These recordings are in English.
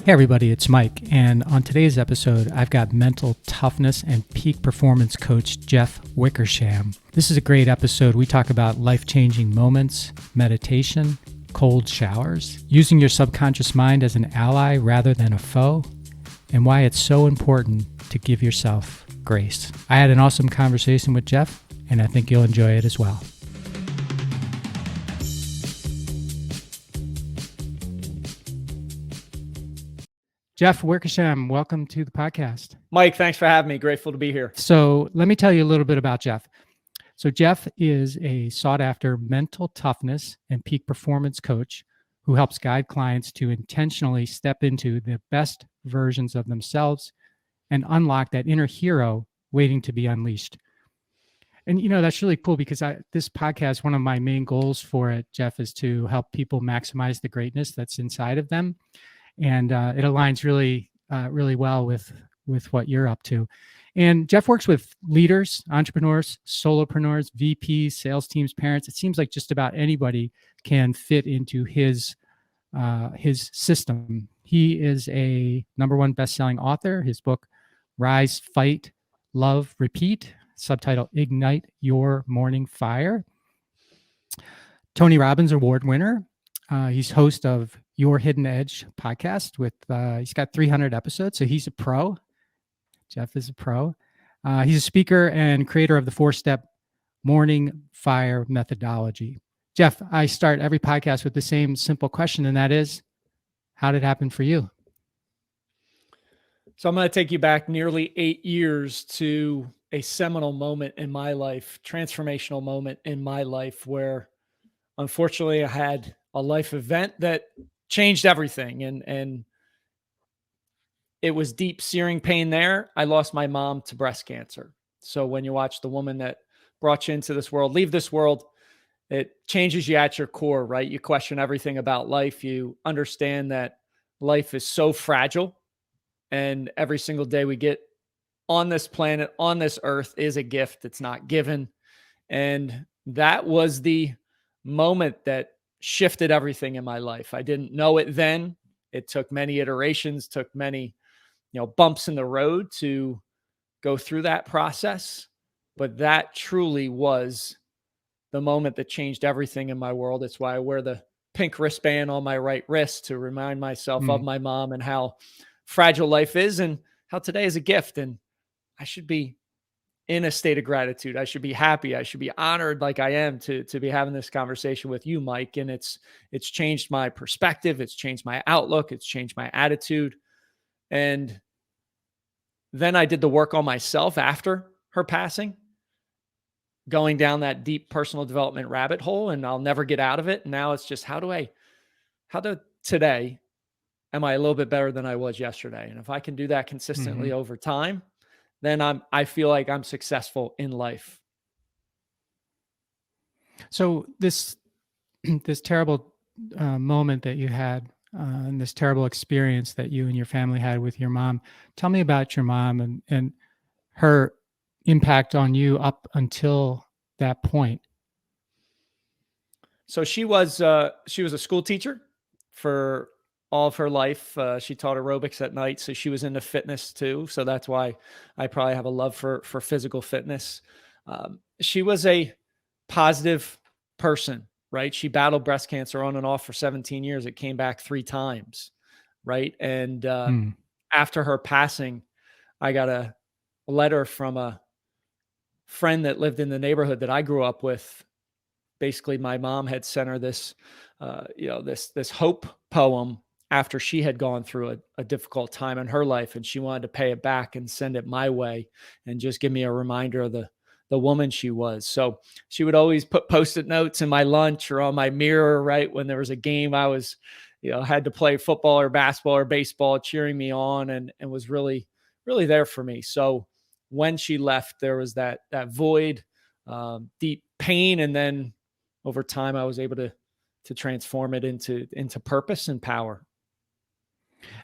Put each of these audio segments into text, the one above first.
Hey everybody, it's Mike, and on today's episode, I've got mental toughness and peak performance coach Jeff Wickersham. This is a great episode. We talk about life-changing moments, meditation, cold showers, using your subconscious mind as an ally rather than a foe, and why it's so important to give yourself grace. I had an awesome conversation with Jeff, and I think you'll enjoy it as well. Jeff Wickersham, welcome to the podcast. Mike, thanks for having me. Grateful to be here. So let me tell you a little bit about Jeff. So Jeff is a sought-after mental toughness and peak performance coach who helps guide clients to intentionally step into the best versions of themselves and unlock that inner hero waiting to be unleashed. And, you know, that's really cool because this podcast, one of my main goals for it, Jeff, is to help people maximize the greatness that's inside of them. And it aligns really well with what you're up to. And Jeff works with leaders, entrepreneurs, solopreneurs, VPs, sales teams, parents. It seems like just about anybody can fit into his system. He is a #1 best-selling author. His book, Rise, Fight, Love, Repeat, subtitle Ignite Your Morning Fire. Tony Robbins Award winner. He's host of Your Hidden Edge podcast with, he's got 300 episodes. So he's a pro. Jeff is a pro. He's a speaker and creator of the 4-step morning fire methodology. Jeff, I start every podcast with the same simple question, and that is, how did it happen for you? So I'm going to take you back nearly 8 years to a seminal moment in my life, transformational moment in my life where unfortunately I had a life event that changed everything. And it was deep searing pain there. I lost my mom to breast cancer. So when you watch the woman that brought you into this world leave this world, it changes you at your core, right? You question everything about life. You understand that life is so fragile. And every single day we get on this planet, on this earth, is a gift. It's not given. And that was the moment that shifted everything in my life. I didn't know it then. It took many iterations, took many, bumps in the road to go through that process. But that truly was the moment that changed everything in my world. It's why I wear the pink wristband on my right wrist to remind myself of my mom and how fragile life is and how today is a gift. And I should be in a state of gratitude. I should be happy. I should be honored like I am to be having this conversation with you, Mike. And it's changed my perspective. It's changed my outlook. It's changed my attitude. And then I did the work on myself after her passing, going down that deep personal development rabbit hole, and I'll never get out of it. And now it's just, how do today, am I a little bit better than I was yesterday? And if I can do that consistently over time, then I feel like I'm successful in life. So this terrible moment that you had, and this terrible experience that you and your family had with your mom, tell me about your mom and her impact on you up until that point. So she was a school teacher for all of her life. She taught aerobics at night, so she was into fitness too. So that's why I probably have a love for physical fitness. She was a positive person, right? She battled breast cancer on and off for 17 years. It came back 3 times, right? And after her passing, I got a letter from a friend that lived in the neighborhood that I grew up with. Basically, my mom had sent her this, this hope poem after she had gone through a difficult time in her life, and she wanted to pay it back and send it my way and just give me a reminder of the woman she was. So she would always put Post-it notes in my lunch or on my mirror, right? When there was a game, I was, had to play football or basketball or baseball, cheering me on and was really, really there for me. So when she left, there was that void, deep pain. And then over time, I was able to transform it into purpose and power.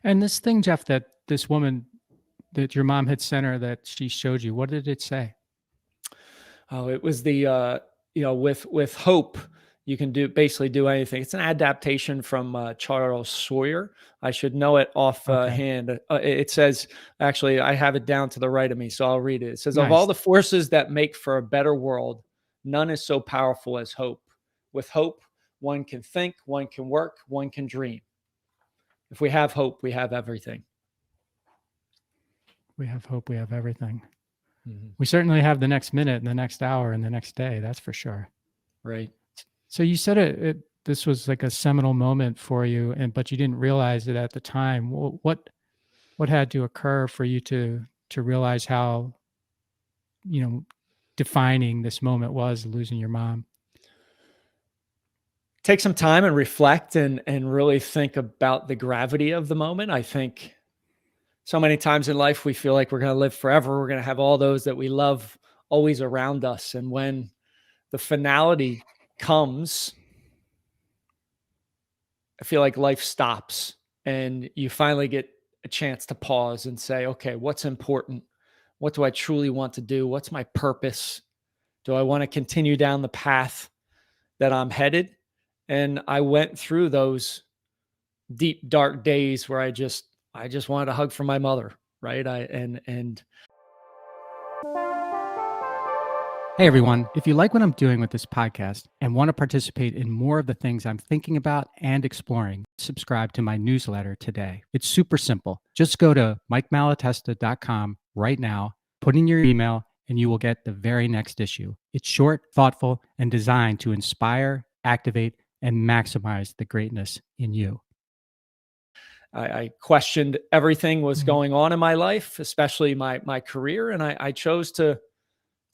And this thing, Jeff, that this woman that your mom had sent her that she showed you, what did it say? Oh, it was the, with hope, You can basically do anything. It's an adaptation from Charles Sawyer. I should know it off Okay. hand. It says, actually, I have it down to the right of me, so I'll read it. It says, of all Nice. the forces that make for a better world, none is so powerful as hope. With hope, one can think, one can work, one can dream. If we have hope, we have everything. We have hope. We have everything. Mm-hmm. We certainly have the next minute and the next hour and the next day. That's for sure. Right. So you said this was like a seminal moment for you, but you didn't realize it at the time. What had to occur for you to realize how, defining this moment was, losing your mom? Take some time and reflect and really think about the gravity of the moment. I think so many times in life we feel like we're going to live forever. We're going to have all those that we love always around us. And when the finality comes, I feel like life stops and you finally get a chance to pause and say, okay, what's important? What do I truly want to do? What's my purpose? Do I want to continue down the path that I'm headed? And I went through those deep, dark days where I just wanted a hug from my mother. Right. Hey everyone, if you like what I'm doing with this podcast and want to participate in more of the things I'm thinking about and exploring, subscribe to my newsletter today. It's super simple. Just go to 𝙗𝙘𝙧𝙚.com right now, put in your email, and you will get the very next issue. It's short, thoughtful, and designed to inspire, activate, and maximize the greatness in you. I questioned everything was going on in my life, especially my career. And I chose to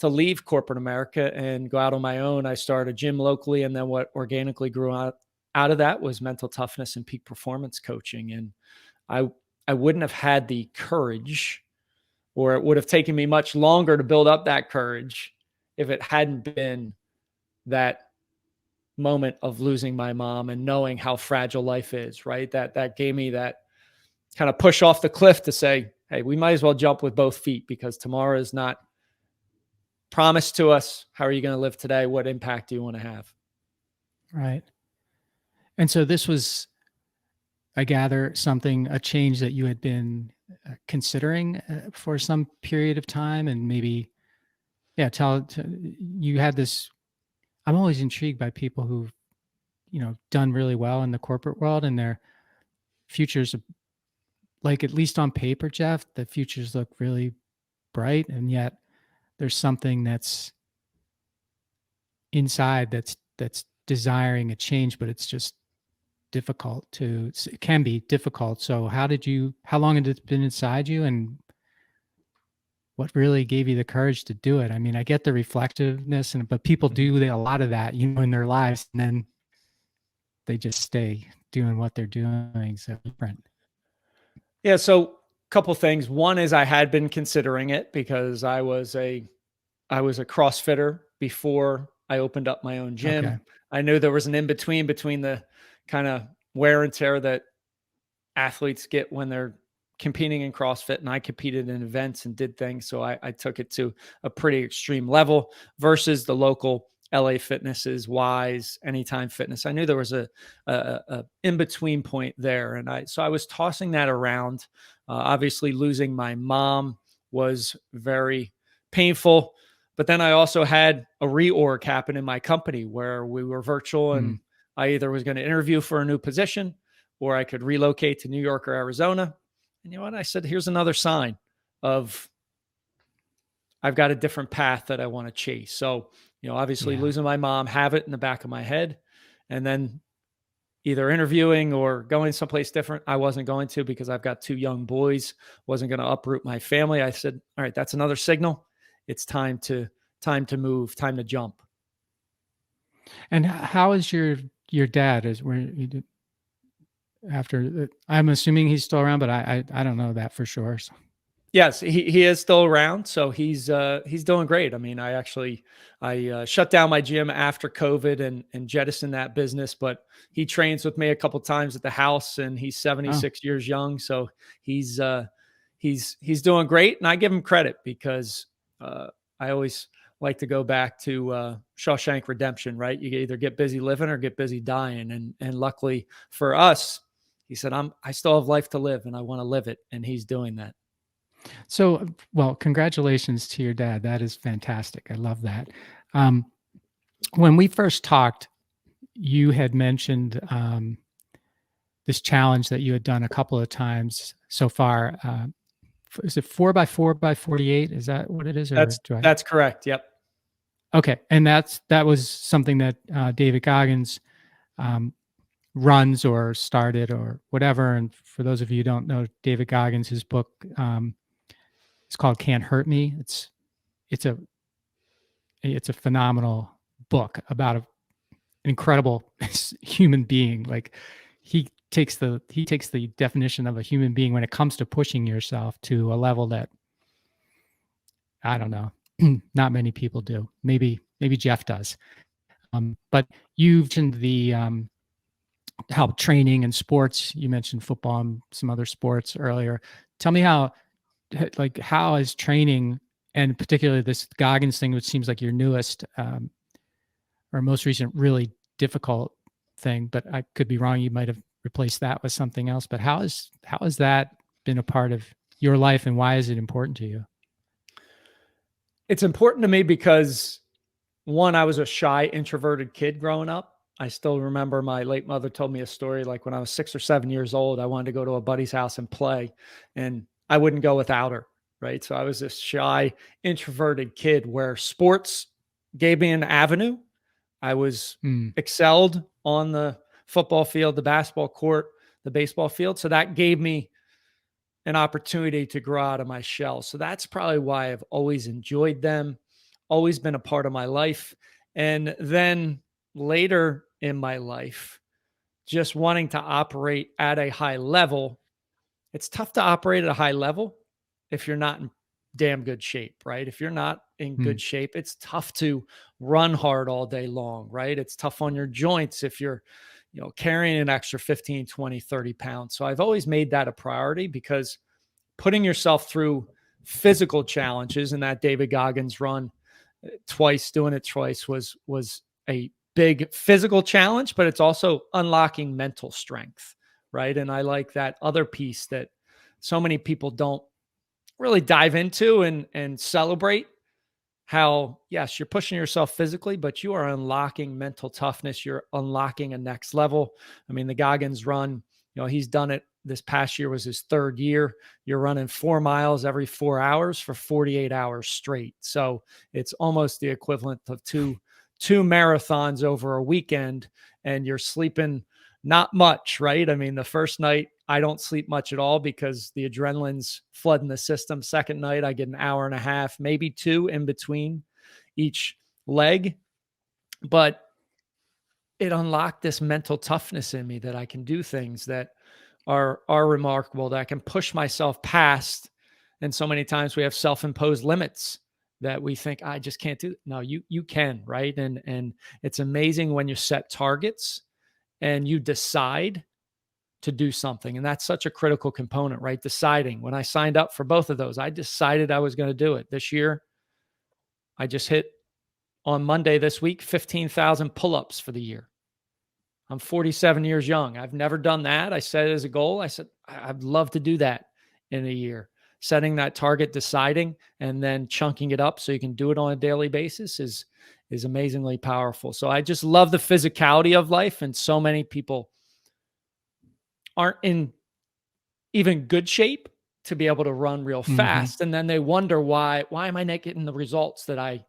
leave corporate America and go out on my own. I started a gym locally. And then what organically grew out of that was mental toughness and peak performance coaching. And I wouldn't have had the courage, or it would have taken me much longer to build up that courage if it hadn't been that moment of losing my mom and knowing how fragile life is, right? That gave me that kind of push off the cliff to say, hey, we might as well jump with both feet because tomorrow is not promised to us. How are you going to live today? What impact do you want to have? Right. And so this was, I gather, a change that you had been considering for some period of time, and maybe, you had this. I'm always intrigued by people who've, done really well in the corporate world, and their futures, like, at least on paper, Jeff, the futures look really bright, and yet there's something that's inside that's desiring a change, but it's just difficult it can be difficult. So how long had it been inside you, and what really gave you the courage to do it? I mean, I get the reflectiveness, but people do a lot of that, in their lives, and then they just stay doing what they're doing. So different. Yeah. So a couple things. One is I had been considering it because I was a CrossFitter before I opened up my own gym. Okay. I knew there was an in-between between the kind of wear and tear that athletes get when they're competing in CrossFit, and I competed in events and did things. So I took it to a pretty extreme level versus the local LA Fitnesses, Wise, Anytime Fitness. I knew there was a in-between point there. And I was tossing that around. Obviously losing my mom was very painful, but then I also had a reorg happen in my company where we were virtual, and I either was going to interview for a new position or I could relocate to New York or Arizona. And you know what? I said, here's another sign of I've got a different path that I want to chase. So, obviously losing my mom, have it in the back of my head, and then either interviewing or going someplace different. I wasn't going to, because I've got 2 young boys, wasn't going to uproot my family. I said, all right, that's another signal. It's time to move, time to jump. And how is your dad? I'm assuming he's still around, but I don't know that for sure. So. Yes, he is still around. So he's doing great. I mean, I shut down my gym after COVID and jettisoned that business, but he trains with me a couple times at the house, and he's 76 years young. So he's doing great. And I give him credit because I always like to go back to Shawshank Redemption, right? You either get busy living or get busy dying. And luckily for us, he said, I still have life to live and I want to live it. And he's doing that. So, well, congratulations to your dad. That is fantastic. I love that. When we first talked, you had mentioned this challenge that you had done a couple of times so far. Is it 4x4x48? Is that what it is? Or that's correct. Yep. Okay. And that was something that David Goggins runs or started or whatever. And for those of you who don't know David Goggins, his book, it's called Can't Hurt Me. It's a phenomenal book about an incredible human being. Like he takes the definition of a human being when it comes to pushing yourself to a level that, I don't know, not many people do. Maybe Jeff does. But you've mentioned the how training and sports, you mentioned football and some other sports earlier. Tell me how is training, and particularly this Goggins thing, which seems like your newest or most recent really difficult thing, but I could be wrong. You might have replaced that with something else. But how has that been a part of your life, and why is it important to you? It's important to me because, one, I was a shy, introverted kid growing up. I still remember my late mother told me a story, like when I was 6 or 7 years old, I wanted to go to a buddy's house and play, and I wouldn't go without her, right? So I was this shy, introverted kid where sports gave me an avenue. I was excelled on the football field, the basketball court, the baseball field. So that gave me an opportunity to grow out of my shell. So that's probably why I've always enjoyed them, always been a part of my life. And then later in my life, just wanting to operate at a high level. It's tough to operate at a high level if you're not in damn good shape, right? If you're not in good shape, it's tough to run hard all day long, right? It's tough on your joints if you're, carrying an extra 15, 20, 30 pounds. So I've always made that a priority, because putting yourself through physical challenges, and that David Goggins run doing it twice was a big physical challenge, but it's also unlocking mental strength, right? And I like that other piece that so many people don't really dive into and celebrate, how, yes, you're pushing yourself physically, but you are unlocking mental toughness. You're unlocking a next level. I mean, the Goggins run, he's done it. This past year was his 3rd year. You're running 4 miles every 4 hours for 48 hours straight. So it's almost the equivalent of two marathons over a weekend, and you're sleeping not much, right? I mean, the first night I don't sleep much at all because the adrenaline's flooding the system. Second night, I get an hour and a half, maybe 2 in between each leg. But it unlocked this mental toughness in me that I can do things that are remarkable, that I can push myself past. And so many times we have self-imposed limits that we think, I just can't do it. No, you can, right? And it's amazing when you set targets and you decide to do something. And that's such a critical component, right? Deciding. When I signed up for both of those, I decided I was going to do it. This year, I just hit on Monday this week, 15,000 pull-ups for the year. I'm 47 years young. I've never done that. I set it as a goal. I said, I'd love to do that in a year. Setting that target, deciding, and then chunking it up so you can do it on a daily basis is amazingly powerful. So I just love the physicality of life. And so many people aren't in even good shape to be able to run real fast. And then they wonder, why am I not getting the results that I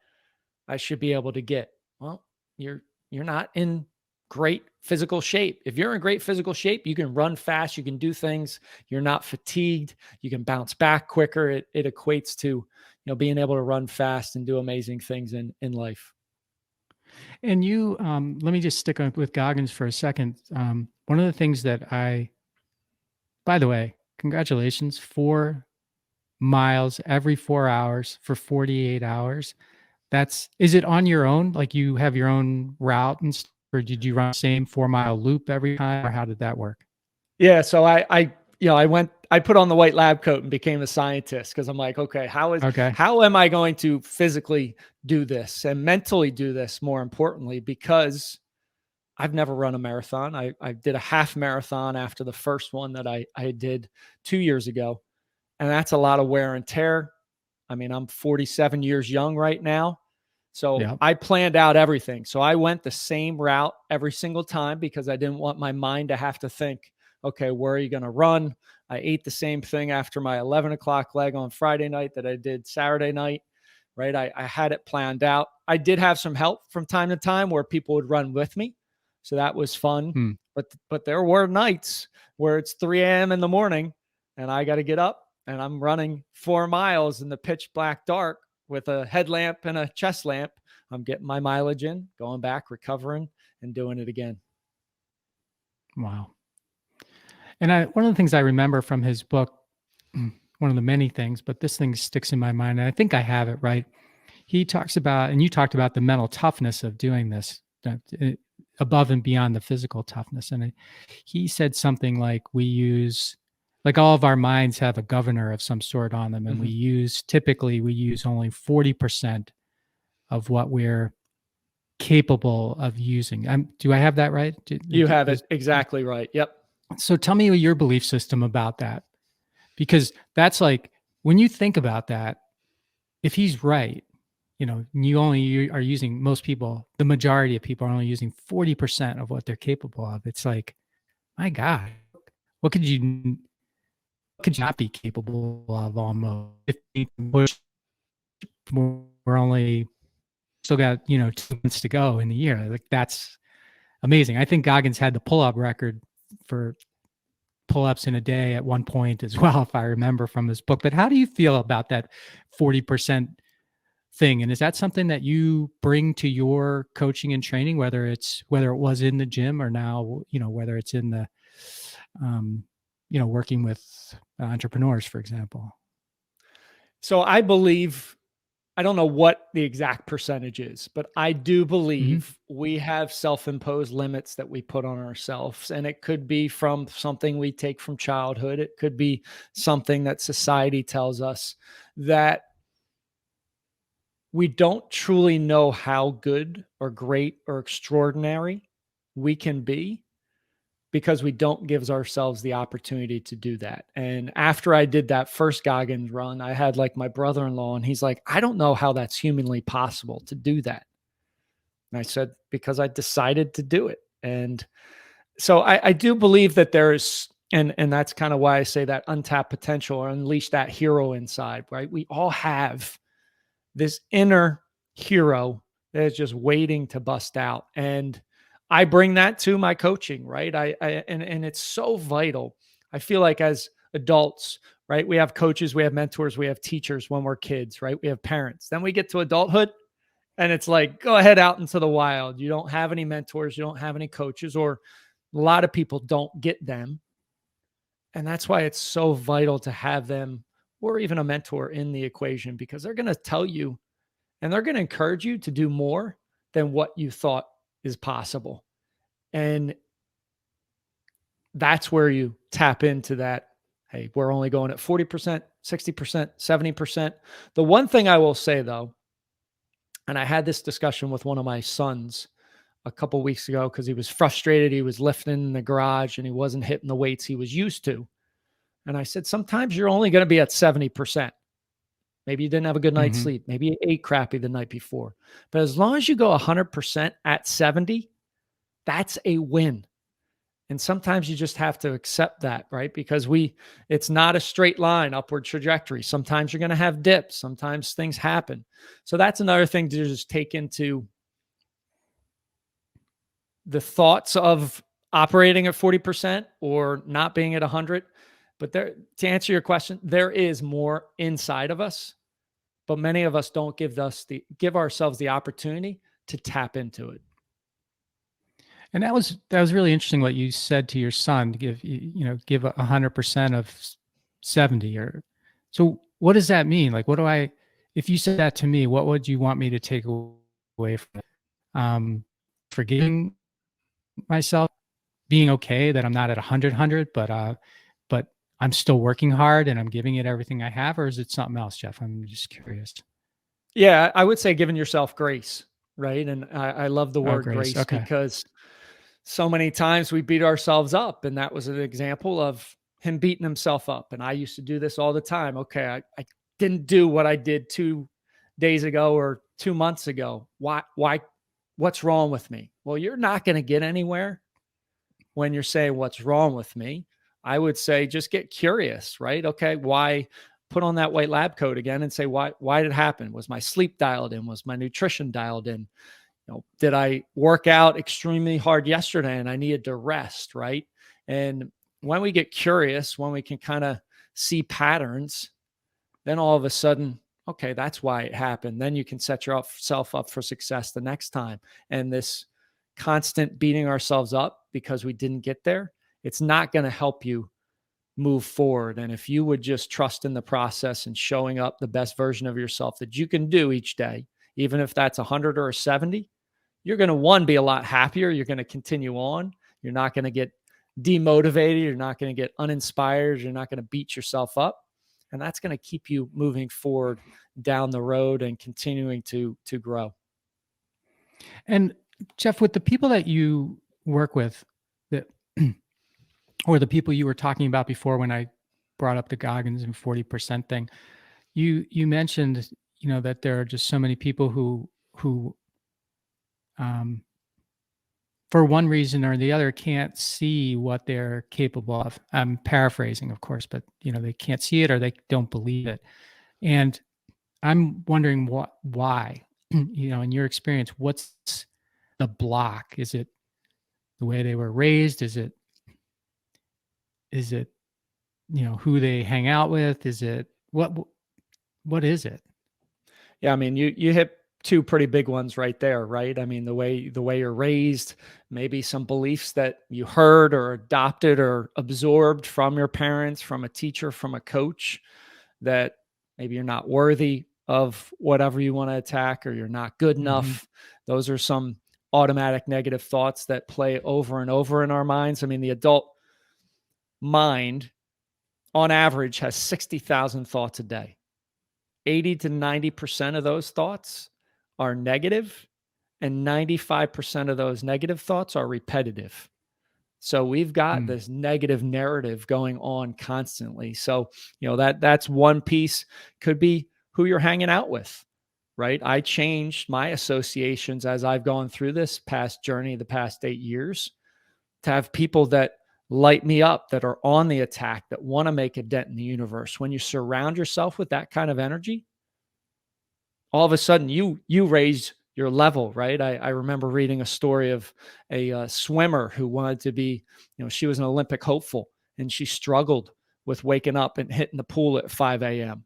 should be able to get? Well, you're not in great physical shape. If you're in great physical shape, you can run fast, you can do things, you're not fatigued, you can bounce back quicker. It equates to, being able to run fast and do amazing things in life. And you, let me just stick with Goggins for a second. One of the things that by the way, congratulations, 4 miles every 4 hours for 48 hours. Is it on your own? Like you have your own route, or did you run the same 4 mile loop every time, or how did that work? Yeah. So I I put on the white lab coat and became a scientist because I'm like, okay, Okay. how am I going to physically do this and mentally do this, more importantly, because I've never run a marathon. I did a half marathon after the first one that I did 2 years ago. And that's a lot of wear and tear. I mean, I'm 47 years young right now. So Yeah. I planned out everything. So I went the same route every single time because I didn't want my mind to have to think, okay, where are you going to run? I ate the same thing after my 11 o'clock leg on Friday night that I did Saturday night, right? I had it planned out. I did have some help from time to time where people would run with me. So that was fun. Hmm. But there were nights where it's 3 a.m. in the morning and I got to get up and I'm running 4 miles in the pitch black dark with a headlamp and a chest lamp. I'm getting my mileage in, going back, recovering, and doing it again. Wow. And one of the things I remember from his book, one of the many things, but this thing sticks in my mind, and I think I have it right. He talks about, and you talked about the mental toughness of doing this, above and beyond the physical toughness. And he said something like, like all of our minds have a governor of some sort on them, and typically we use only 40% of what we're capable of using. Do I have that right? You have it exactly right. Yep. So tell me your belief system about that, because that's like, when you think about that, if he's right, you are using, the majority of people are only using 40% of what they're capable of. It's like, my God, what could you not be capable of almost? If you push, we're only still got, 2 months to go in the year. Like, that's amazing. I think Goggins had the pull-up record for pull-ups in a day at one point as well, if I remember from his book. But how do you feel about that 40% thing? And is that something that you bring to your coaching and training, whether it was in the gym or now, whether it's in the, working with entrepreneurs, for example? So I believe, I don't know what the exact percentage is, but I do believe we have self-imposed limits that we put on ourselves. And it could be from something we take from childhood. It could be something that society tells us, that we don't truly know how good or great or extraordinary we can be because we don't give ourselves the opportunity to do that. And after I did that first Goggins run, I had like my brother-in-law, and he's like, I don't know how that's humanly possible to do that. And I said, because I decided to do it. And so I do believe that there's, and that's kind of why I say that untapped potential, or unleash that hero inside, right? We all have this inner hero that is just waiting to bust out. And I bring that to my coaching, right? And it's so vital. I feel like as adults, right? We have coaches, we have mentors, we have teachers when we're kids, right? We have parents. Then we get to adulthood and it's like, go ahead out into the wild. You don't have any mentors, you don't have any coaches, or a lot of people don't get them. And that's why it's so vital to have them, or even a mentor, in the equation, because they're going to tell you and they're going to encourage you to do more than what you thought is possible. And that's where you tap into that. Hey, we're only going at 40%, 60%, 70%. The one thing I will say though, and I had this discussion with one of my sons a couple of weeks ago because he was frustrated. He was lifting in the garage and he wasn't hitting the weights he was used to. And I said, sometimes you're only going to be at 70%. Maybe you didn't have a good night's sleep. Maybe you ate crappy the night before. But as long as you go 100% at 70, that's a win. And sometimes you just have to accept that, right? Because it's not a straight line upward trajectory. Sometimes you're going to have dips. Sometimes things happen. So that's another thing to just take into the thoughts of operating at 40% or not being at 100. But to answer your question, there is more inside of us, but many of us don't give ourselves the opportunity to tap into it. And that was really interesting what you said to your son, to give 100% of 70. Or so what does that mean? Like, if you said that to me, what would you want me to take away from it? Forgiving myself, being okay that I'm not at 100, but I'm still working hard and I'm giving it everything I have, or is it something else, Jeff? I'm just curious. Yeah, I would say giving yourself grace, right? And I love the Oh, word grace. grace Okay. because so many times we beat ourselves up. And that was an example of him beating himself up. And I used to do this all the time. Okay, I didn't do what I did 2 days ago or 2 months ago. What's wrong with me? Well, you're not going to get anywhere when you're saying what's wrong with me. I would say just get curious, right? Okay, why put on that white lab coat again and say why did it happen? Was my sleep dialed in? Was my nutrition dialed in? Did I work out extremely hard yesterday and I needed to rest, right? And when we get curious, when we can kind of see patterns, then all of a sudden, okay, that's why it happened. Then you can set yourself up for success the next time. And this constant beating ourselves up because we didn't get there, it's not going to help you move forward. And if you would just trust in the process and showing up the best version of yourself that you can do each day, even if that's 100 or a 70, you're going to, one, be a lot happier. You're going to continue on. You're not going to get demotivated. You're not going to get uninspired. You're not going to beat yourself up. And that's going to keep you moving forward down the road and continuing to grow. And Jeff, with the people that you work with, that or the people you were talking about before when I brought up the Goggins and 40% thing, you mentioned, that there are just so many people who um, for one reason or the other can't see what they're capable of. I'm paraphrasing, of course, but they can't see it or they don't believe it. And I'm wondering why, in your experience, what's the block? Is it the way they were raised? Is it who they hang out with? Is it what is it? Yeah, I mean, you hit two pretty big ones right there, right? I mean, the way you're raised, maybe some beliefs that you heard or adopted or absorbed from your parents, from a teacher, from a coach, that maybe you're not worthy of whatever you want to attack or you're not good Mm-hmm. enough. Those are some automatic negative thoughts that play over and over in our minds. I mean, the adult mind on average has 60,000 thoughts a day. 80 to 90% of those thoughts are negative, and 95% of those negative thoughts are repetitive. So we've got Mm. this negative narrative going on constantly. So, that's one piece. Could be who you're hanging out with, right? I changed my associations as I've gone through this past journey, the past 8 years, to have people that light me up, that are on the attack, that want to make a dent in the universe. When you surround yourself with that kind of energy, all of a sudden you raise your level, right? I remember reading a story of a swimmer who wanted to be, she was an Olympic hopeful, and she struggled with waking up and hitting the pool at 5 a.m.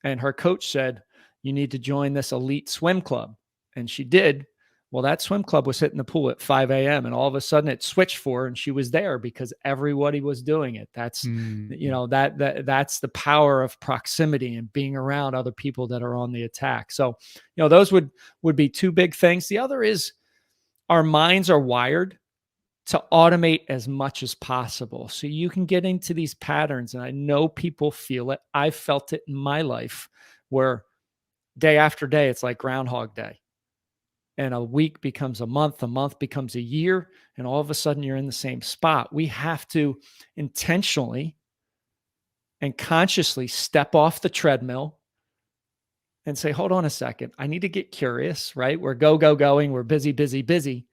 And her coach said, you need to join this elite swim club. And she did. Well, that swim club was hitting the pool at 5 a.m. And all of a sudden it switched for her and she was there because everybody was doing it. That's, Mm. that's the power of proximity and being around other people that are on the attack. So, those would be two big things. The other is our minds are wired to automate as much as possible. So you can get into these patterns. And I know people feel it. I've felt it in my life where day after day, it's like Groundhog Day. And a week becomes a month becomes a year, and all of a sudden you're in the same spot. We have to intentionally and consciously step off the treadmill and say, hold on a second. I need to get curious, right? We're going. We're busy, busy, busy.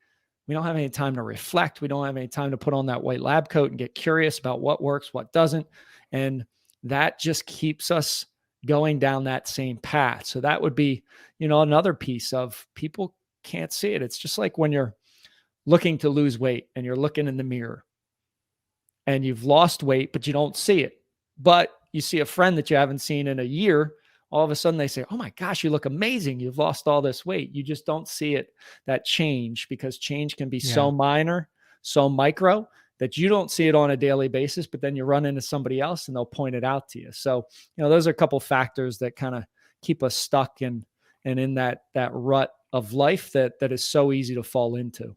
We don't have any time to reflect. We don't have any time to put on that white lab coat and get curious about what works, what doesn't. And that just keeps us going down that same path. So that would be, another piece of people can't see it. It's just like when you're looking to lose weight and you're looking in the mirror and you've lost weight, but you don't see it. But you see a friend that you haven't seen in a year, all of a sudden they say, oh my gosh, you look amazing. You've lost all this weight. You just don't see it, that change, because change can be so Yeah. minor, so micro, that you don't see it on a daily basis, but then you run into somebody else and they'll point it out to you. So, those are a couple factors that kind of keep us stuck and in that rut of life that is so easy to fall into.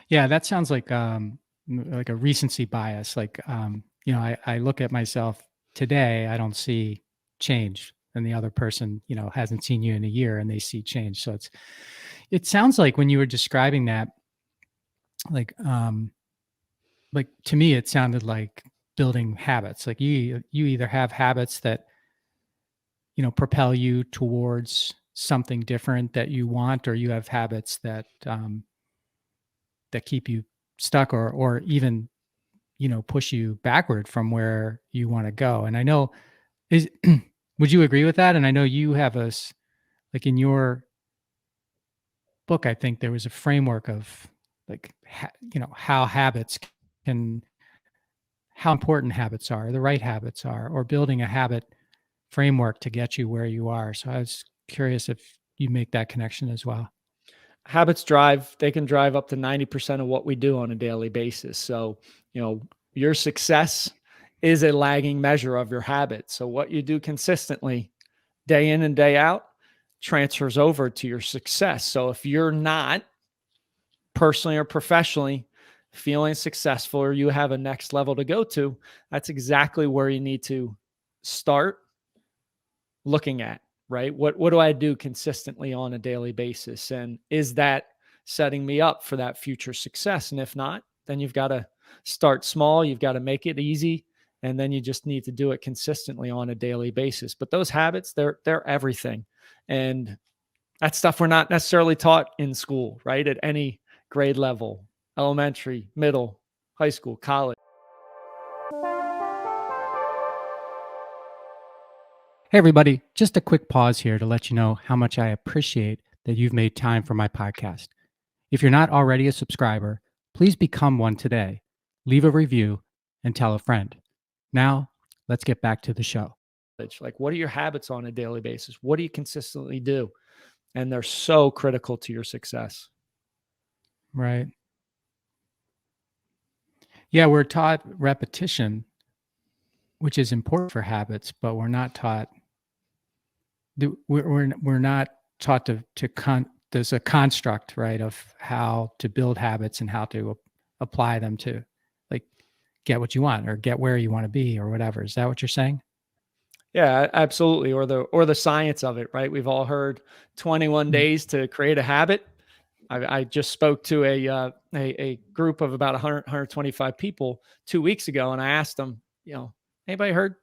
Yeah, that sounds like a recency bias. Like, I look at myself today, I don't see change, and the other person, hasn't seen you in a year and they see change. So it sounds like when you were describing that, like, to me, it sounded like building habits. Like you either have habits that, propel you towards something different that you want, or you have habits that, that keep you stuck, or even, push you backward from where you want to go. And I know, is would you agree with that? And I know you have like in your book, I think there was a framework of like, how habits can, how important habits are, the right habits are, or building a habit framework to get you where you are. So I was curious if you make that connection as well. Habits they can drive up to 90% of what we do on a daily basis. So, your success is a lagging measure of your habits. So what you do consistently, day in and day out, transfers over to your success. So if you're not personally or professionally feeling successful, or you have a next level to go to, that's exactly where you need to start looking at, right? What do I do consistently on a daily basis? And is that setting me up for that future success? And if not, then you've got to start small. You've got to make it easy. And then you just need to do it consistently on a daily basis. But those habits, they're everything. And that's stuff we're not necessarily taught in school, right? At any grade level, elementary, middle, high school, college. Hey, everybody, just a quick pause here to let you know how much I appreciate that you've made time for my podcast. If you're not already a subscriber, please become one today. Leave a review and tell a friend. Now, let's get back to the show. Like, what are your habits on a daily basis? What do you consistently do? And they're so critical to your success. Right. Yeah, we're taught repetition, which is important for habits, but we're not taught. We're not taught there's a construct, right, of how to build habits and how to apply them to, like, get what you want or get where you want to be or whatever. Is that what you're saying? Yeah, absolutely. Or the science of it, right? We've all heard 21 days to create a habit. I just spoke to a group of about 100, 125 people 2 weeks ago, and I asked them, anybody heard?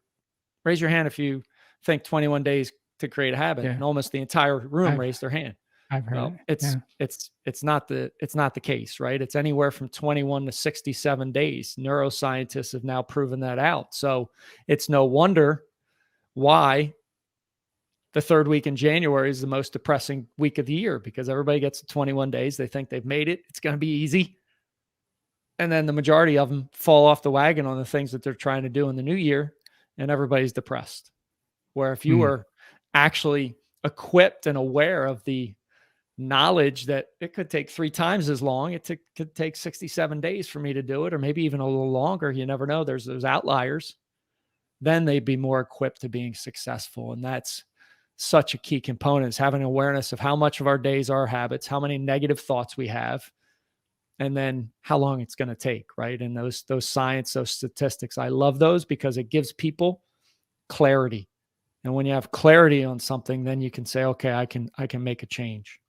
Raise your hand if you think 21 days to create a habit. Yeah. And almost the entire room raised their hand. I've heard it. It's not the case, right? It's anywhere from 21 to 67 days. Neuroscientists have now proven that out. So it's no wonder why the third week in January is the most depressing week of the year, because everybody gets to 21 days. They think they've made it. It's going to be easy. And then the majority of them fall off the wagon on the things that they're trying to do in the new year, and everybody's depressed. Where if you were actually equipped and aware of the knowledge that it could take 3 times as long, could take 67 days for me to do it, or maybe even a little longer. You never know. There's those outliers. Then they'd be more equipped to being successful. And that's such a key component, is having awareness of how much of our days are habits, how many negative thoughts we have, and then how long it's going to take, right? And those science, those statistics, I love those because it gives people clarity. And when you have clarity on something, then you can say, okay, I can make a change.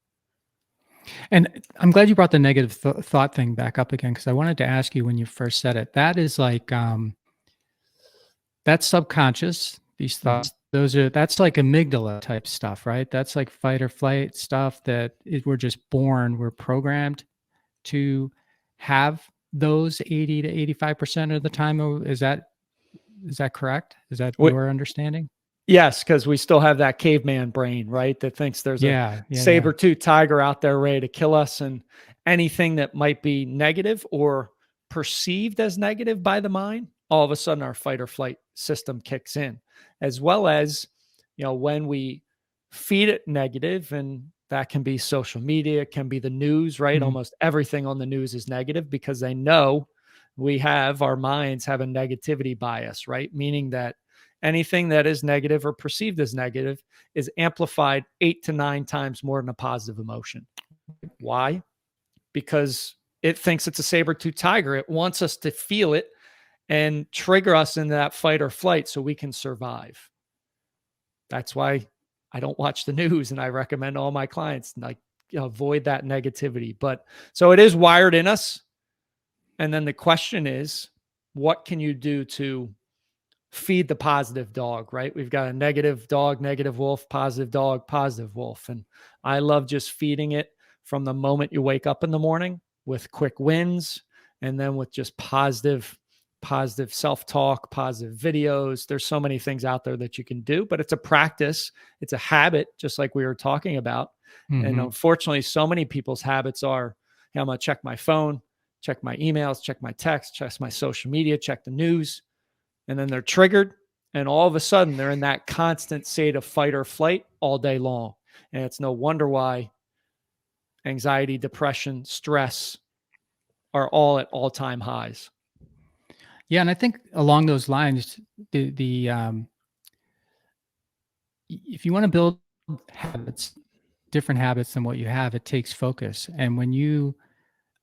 And I'm glad you brought the negative thought thing back up again, because I wanted to ask you when you first said it. That is like, that's subconscious. These thoughts, that's like amygdala type stuff, right? That's like fight or flight stuff we're just born, we're programmed to have those 80 to 85% of the time. Is that correct? Is that your understanding? Yes, because we still have that caveman brain, right? That thinks there's a saber-toothed tiger out there ready to kill us, and anything that might be negative or perceived as negative by the mind, all of a sudden our fight or flight system kicks in. As well as, when we feed it negative, and that can be social media, it can be the news, right? Almost everything on the news is negative, because they know our minds have a negativity bias, right? Meaning that anything that is negative or perceived as negative is amplified 8 to 9 times more than a positive emotion. Why? Because it thinks it's a saber-toothed tiger. It wants us to feel it and trigger us into that fight or flight so we can survive. That's why I don't watch the news, and I recommend all my clients like avoid that negativity. But so it is wired in us. And then the question is, what can you do to feed the positive dog, right? We've got a negative dog, negative wolf, positive dog, positive wolf. And I love just feeding it from the moment you wake up in the morning with quick wins, and then with just positive self-talk, positive videos. There's so many things out there that you can do, but it's a practice. It's a habit, just like we were talking about. And unfortunately, so many people's habits are, hey, I'm going to check my phone, check my emails, check my texts, check my social media, check the news. And then they're triggered, and all of a sudden they're in that constant state of fight or flight all day long. And it's no wonder why anxiety, depression, stress are all at all-time highs. Yeah, and I think along those lines, if you want to build habits, different habits than what you have, it takes focus. And when you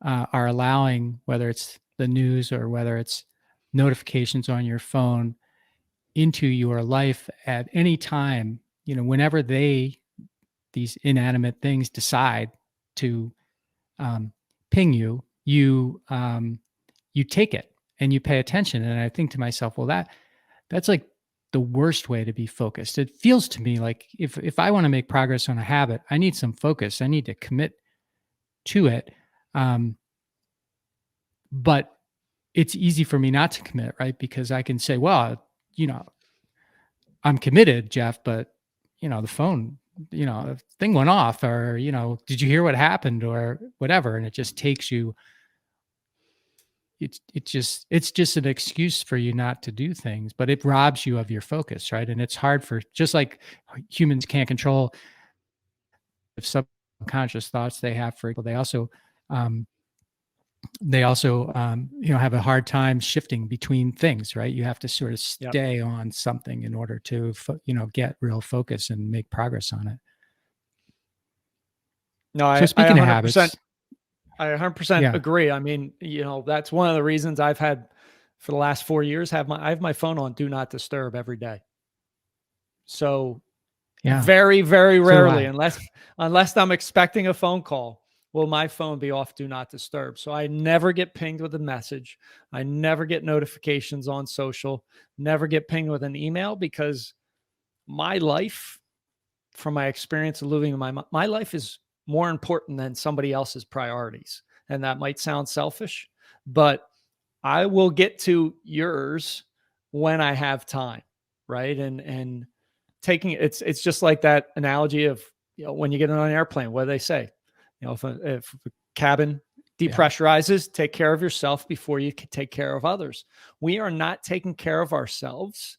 are allowing, whether it's the news or whether it's notifications on your phone, into your life at any time, whenever these inanimate things decide to ping you, you take it and you pay attention. And I think to myself, well, that's like the worst way to be focused. It feels to me like if I want to make progress on a habit, I need some focus. I need to commit to it. But it's easy for me not to commit, right? Because I can say, well, I'm committed, Jeff, but the phone, the thing went off, or, did you hear what happened or whatever? And it just takes you, it's just an excuse for you not to do things, but it robs you of your focus, right? And it's hard just like humans can't control if subconscious thoughts they have for people, they also have a hard time shifting between things, right? You have to sort of stay on something in order to get real focus and make progress on it. No, so speaking of habits, I 100% agree. I mean, that's one of the reasons I've had for the last 4 years, I have my phone on do not disturb every day. So very, very rarely, unless I'm expecting a phone call, will my phone be off do not disturb. So I never get pinged with a message. I never get notifications on social, never get pinged with an email, because my life, from my experience of living in my life, is more important than somebody else's priorities. And that might sound selfish, but I will get to yours when I have time. Right. And taking it's just like that analogy of, when you get on an airplane, what do they say? If a cabin depressurizes, take care of yourself before you can take care of others. We are not taking care of ourselves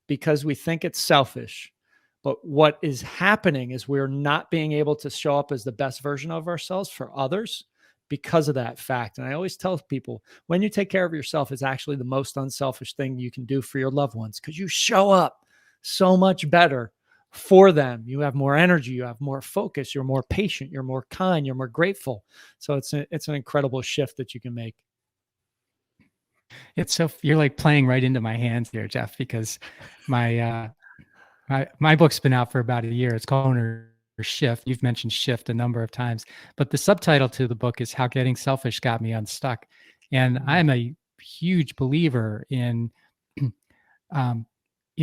because we think it's selfish. But what is happening is we're not being able to show up as the best version of ourselves for others because of that fact. And I always tell people, when you take care of yourself, it's actually the most unselfish thing you can do for your loved ones, because you show up so much better for them. You have more energy, you have more focus, you're more patient, you're more kind, you're more grateful. So it's an incredible shift that you can make. You're like playing right into my hands here, Jeff, because my book's been out for about a year. It's called Owner Shift. You've mentioned shift a number of times, but the subtitle to the book is How Getting Selfish Got Me Unstuck. And I'm a huge believer in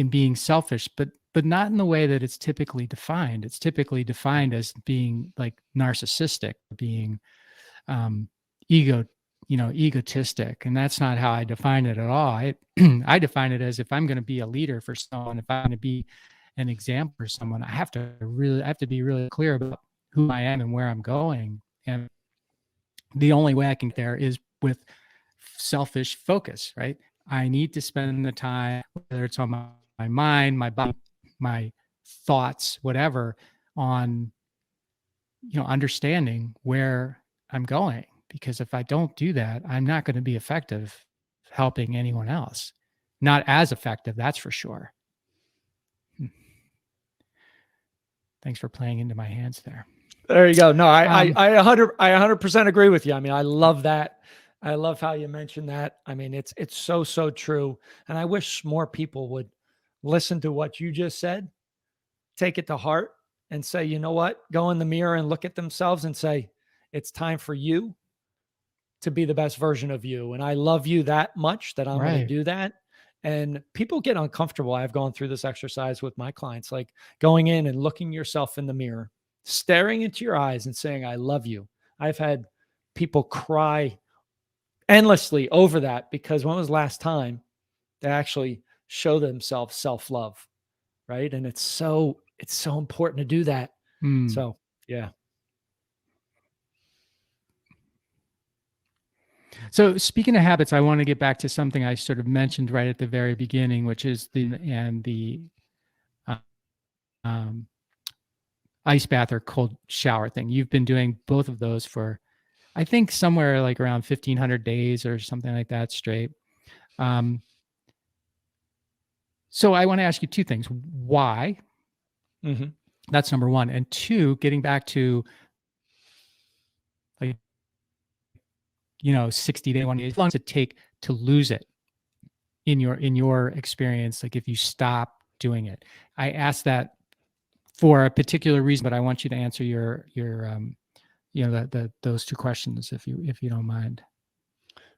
being selfish, but not in the way that it's typically defined. It's typically defined as being like narcissistic, being egotistic. And that's not how I define it at all. I define it as, if I'm going to be a leader for someone, if I'm going to be an example for someone, I have to be really clear about who I am and where I'm going. And the only way I can get there is with selfish focus, right? I need to spend the time, whether it's on my mind, my body, my thoughts, whatever, on, understanding where I'm going. Because if I don't do that, I'm not going to be effective helping anyone else. Not as effective, that's for sure. Thanks for playing into my hands there. There you go. No, I 100% agree with you. I mean, I love that. I love how you mentioned that. I mean, it's so, so true. And I wish more people would listen to what you just said, take it to heart and say, you know what? Go in the mirror and look at themselves and say, it's time for you to be the best version of you. And I love you that much that I'm going to Right. do that. And people get uncomfortable. I've gone through this exercise with my clients, like going in and looking yourself in the mirror, staring into your eyes and saying, I love you. I've had people cry endlessly over that because when was the last time they actually show themselves self-love, right? And it's so important to do that. Mm. So, yeah. So speaking of habits, I want to get back to something I sort of mentioned right at the very beginning, which is the uh, um, ice bath or cold shower thing. You've been doing both of those for, I think, somewhere like around 1,500 days or something like that straight. So I want to ask you two things. Why? Mm-hmm. That's number one. And two, getting back to, like, 60-day one, how long does it take to lose it in your experience? Like if you stop doing it, I asked that for a particular reason, but I want you to answer your those two questions if you don't mind.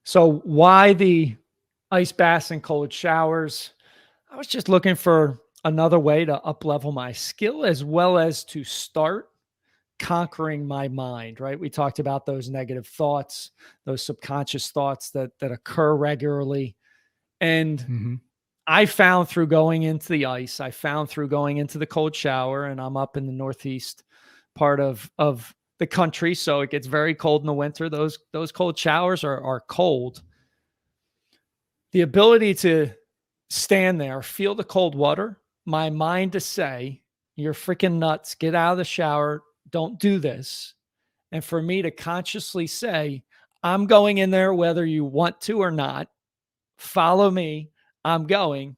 So why the ice baths and cold showers? I was just looking for another way to up level my skill as well as to start conquering my mind, right? We talked about those negative thoughts, those subconscious thoughts that occur regularly. And Mm-hmm. I found through going into the ice, I found through going into the cold shower, and I'm up in the northeast part of the country, so it gets very cold in the winter. Those cold showers are cold. The ability to stand there, feel the cold water, my mind to say, you're freaking nuts, get out of the shower, don't do this. And for me to consciously say, I'm going in there whether you want to or not, follow me, I'm going.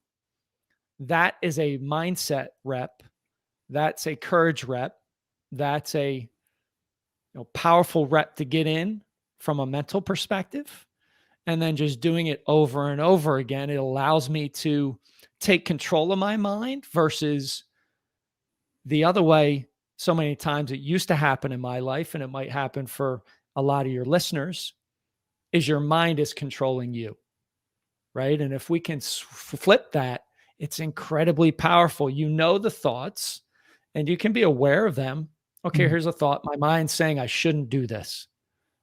That is a mindset rep. That's a courage rep. That's a powerful rep to get in from a mental perspective. And then just doing it over and over again, it allows me to take control of my mind versus the other way. So many times it used to happen in my life, and it might happen for a lot of your listeners, is your mind is controlling you, right? And if we can flip that, it's incredibly powerful. You know the thoughts and you can be aware of them. Okay, Mm-hmm. here's a thought. My mind's saying I shouldn't do this.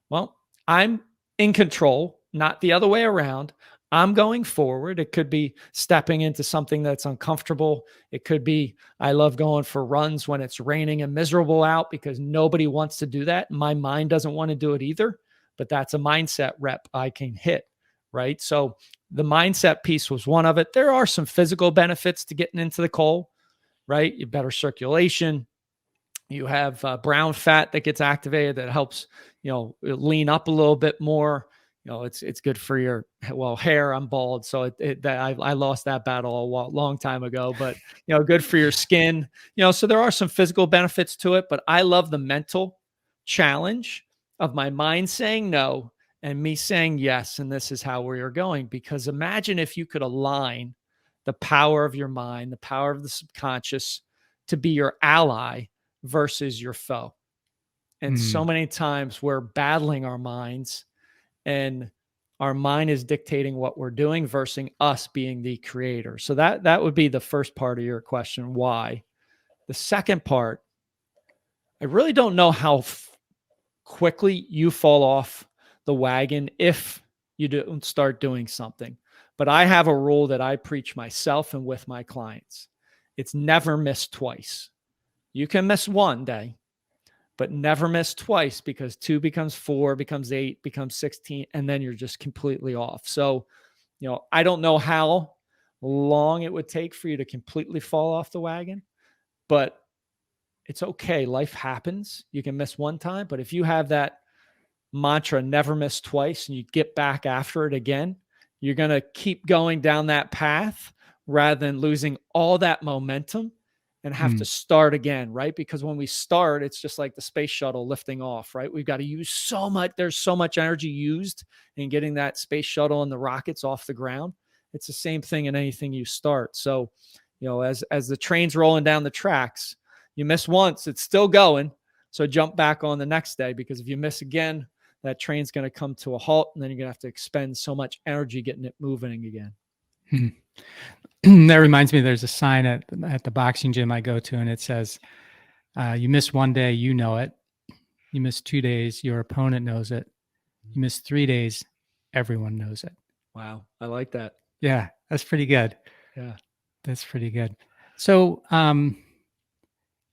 Well, I'm in control, not the other way around. I'm going forward. It could be stepping into something that's uncomfortable. It could be, I love going for runs when it's raining and miserable out because nobody wants to do that. My mind doesn't want to do it either, but that's a mindset rep I can hit, right? So the mindset piece was one of it. There are some physical benefits to getting into the cold, right? You better circulation. You have brown fat that gets activated that helps, lean up a little bit more. It's good for your hair. I'm bald, so I lost that battle a long time ago. But good for your skin. So there are some physical benefits to it. But I love the mental challenge of my mind saying no and me saying yes, and this is how we are going. Because imagine if you could align the power of your mind, the power of the subconscious, to be your ally versus your foe. And so many times we're battling our minds, and our mind is dictating what we're doing versus us being the creator. So that would be the first part of your question, why. The second part, I really don't know how quickly you fall off the wagon if you don't start doing something. But I have a rule that I preach myself and with my clients. It's never miss twice. You can miss one day, but never miss twice, because 2 becomes 4, becomes 8, becomes 16, and then you're just completely off. So, I don't know how long it would take for you to completely fall off the wagon, but it's okay. Life happens. You can miss one time, but if you have that mantra, never miss twice, and you get back after it again, you're going to keep going down that path rather than losing all that momentum and have to start again, right? Because when we start, it's just like the space shuttle lifting off, right? We've got to use so much. There's so much energy used in getting that space shuttle and the rockets off the ground. It's the same thing in anything you start. So, as the train's rolling down the tracks, you miss once, it's still going. So jump back on the next day, because if you miss again, that train's going to come to a halt, and then you're going to have to expend so much energy getting it moving again. That reminds me, there's a sign at the boxing gym I go to, and it says, you miss one day, you know it. You miss 2 days, your opponent knows it. You miss 3 days, everyone knows it. Wow. I like that. Yeah, that's pretty good. Yeah. That's pretty good. So